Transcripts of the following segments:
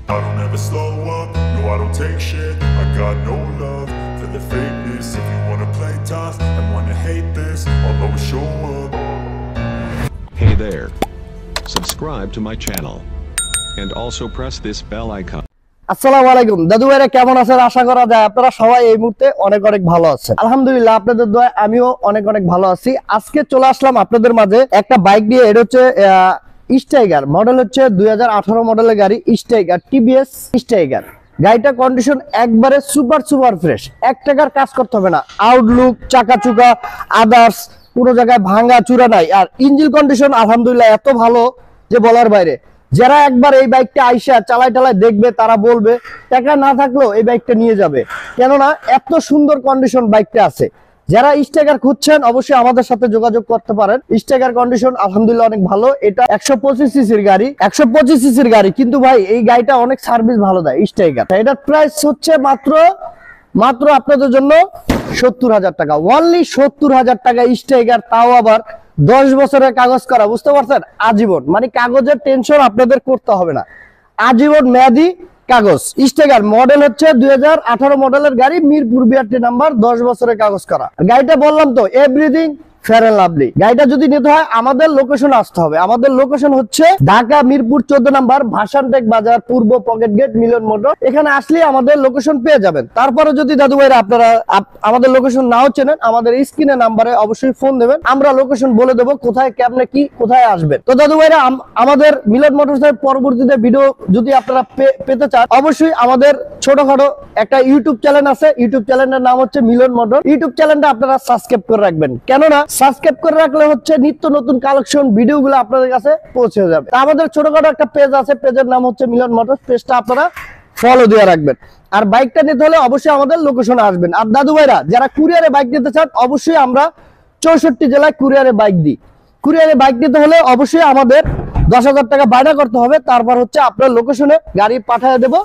I don't ever slow up, no I don't take shit. I got no love for the fakeness. If you wanna play tough and wanna hate this, I'll always show up. Hey there. Subscribe to my channel. And also press this bell icon. আসসালামু আলাইকুম দাদু ভাইরা, কেমন আছেন? আশা করা যায় আপনারা সবাই এই মুহূর্তে অনেক অনেক ভালো আছেন। আলহামদুলিল্লাহ, আপনাদের দোয়ায় আমিও অনেক অনেক ভালো আছি। আজকে চলে আসলাম আপনাদের মাঝে একটা বাইক নিয়ে। এটা হচ্ছে স্টাইগার, মডেল হচ্ছে 2018 মডেলের গাড়ি স্টাইগার, টিভিএস স্টাইগার। গাড়িটা কন্ডিশন একবারে সুপার ফ্রেশ, 1 টাকার কাজ করতে হবে না। আউটলুক, চাকা চুকা, আদার্স কোনো জায়গায় ভাঙা চূড়া নাই। আর ইঞ্জিন কন্ডিশন আলহামদুলিল্লাহ এত ভালো যে বলার বাইরে। যারা একবার এই বাইকটা আইসা চালাই দেখবে তারা বলবে টাকা না থাকলেও এই বাইকটা নিয়ে যাবে, কেননা এত সুন্দর কন্ডিশন বাইকটা আছে। যারা স্টাইগার খুঁজছেন অবশ্যই আমাদের সাথে যোগাযোগ করতে পারেন। স্টাইগার কন্ডিশন আলহামদুলিল্লাহ অনেক ভালো। এটা 125 সিসির গাড়ি, 125 সিসির গাড়ি, কিন্তু ভাই এই গাড়িটা অনেক সার্ভিস ভালো দেয় স্টাইগার। এটার প্রাইস হচ্ছে মাত্র আপনাদের জন্য 70,000 টাকা, অনলি 70,000 টাকা স্টাইগার, তাও আবার 10 বছরের কাগজ করা। বুঝতে পারছেন? আজীবন, মানে কাগজের টেনশন আপনাদের করতে হবে না, আজীবন মেয়াদি কাগজ। স্টাইগার মডেল হচ্ছে 2018 মডেলের গাড়ি, মিরপুর বিআরটি নাম্বার, 10 বছরের কাগজ করা। গাড়িটা বললাম তো এভরিথিং ফেয়ার এন্ড লাভলি। গাড়িটা যদি নিতে হয় আমাদের লোকেশন আসতে হবে। আমাদের লোকেশন হচ্ছে ঢাকা মিরপুর 14 নাম্বার, ভাসানটেক বাজার, পূর্ব পকেট গেট, মিলন মোটর। এখানে আসলে আমাদের লোকেশন পেয়ে যাবেন। তারপরে যদি দাদু ভাইরা আপনারা আমাদের লোকেশন নাও চেনেন, আমাদের স্ক্রিনে নাম্বারে অবশ্যই ফোন দেবেন, আমরা লোকেশন বলে দেবো কোথায় কেমনে কি কোথায় আসবেন। তো দাদু ভাইরা, আমাদের মিলন মোটরসের পরবর্তীতে ভিডিও যদি আপনারা পেতে চান অবশ্যই আমাদের ছোটখাটো একটা ইউটিউব চ্যানেল আছে। ইউটিউব চ্যানেলের নাম হচ্ছে মিলন মোটর। ইউটিউব চ্যানেলটা আপনারা সাবস্ক্রাইব করে রাখবেন, কেননা সাবস্ক্রাইব করে রাখলে হচ্ছে নিত্য নতুন কালেকশন ভিডিওগুলো আপনাদের কাছে পৌঁছে যাবে। আমাদের ছোটখাটো একটা পেজ আছে, পেজের নাম হচ্ছে মিলন মোটরস, পেজটা আপনারা ফলো দিয়ে রাখবেন। আর বাইকটা নিতে হলে অবশ্যই আমাদের লোকেশনে আসবেন। আর দাদু ভাইরা, যারা কুরিয়ারে বাইক নিতে চান অবশ্যই আমরা 64 জেলায় কুরিয়ারে বাইক দিই। কুরিয়ারে বাইক নিতে হলে অবশ্যই আমাদের 10,000 টাকা বায়না করতে হবে। তারপর হচ্ছে আপনার লোকেশনে গাড়ি পাঠিয়ে দেবো,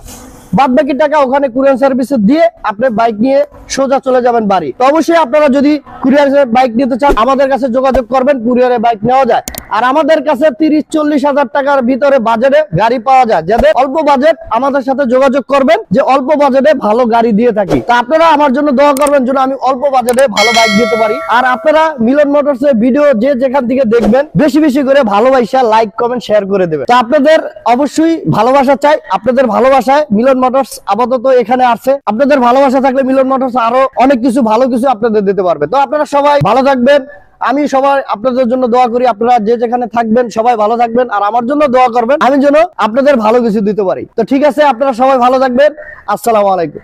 বাদ বাকি টাকা ওখানে কুরিয়ার সার্ভিসে দিয়ে আপনি বাইক নিয়ে সোজা চলে যাবেন বাড়ি। তো অবশ্যই আপনারা যদি কুরিয়ারে বাইক নিতে চান আমাদের কাছে যোগাযোগ করবেন, কুরিয়ারে বাইক নেওয়া যায়। আর আমাদের কাছে 30-40 হাজার টাকার ভিতরে বাজেটে গাড়ি পাওয়া যায়। যাদের অল্প বাজেট আমাদের সাথে যোগাযোগ করবেন, যে অল্প বাজেটে ভালো গাড়ি দিয়ে থাকি। তো আপনারা আমার জন্য দোয়া করবেন যেন আমি অল্প বাজেটে ভালো বাইক দিতে পারি। আর আপনারা মিলন মোটরস এর ভিডিও যে যেখান থেকে দেখবেন বেশি করে ভালোবাসা লাইক কমেন্ট শেয়ার করে দেবেন। তো আপনাদের অবশ্যই ভালোবাসা চাই। আপনাদের ভালোবাসায় মিলন মোটরস আপাতত এখানে আসছে। আপনাদের ভালোবাসা থাকলে মিলন মোটরস আরো অনেক কিছু ভালো কিছু আপনাদের দিতে পারবে। তো আপনারা সবাই ভালো থাকবেন, আমি সবাই আপনাদের জন্য দোয়া করি। আপনারা যে যেখানে থাকবেন সবাই ভালো থাকবেন, আর আমার জন্য দোয়া করবেন আমি যেন আপনাদের ভালো কিছু দিতে পারি। তো ঠিক আছে, আপনারা সবাই ভালো থাকবেন। আসসালামু আলাইকুম।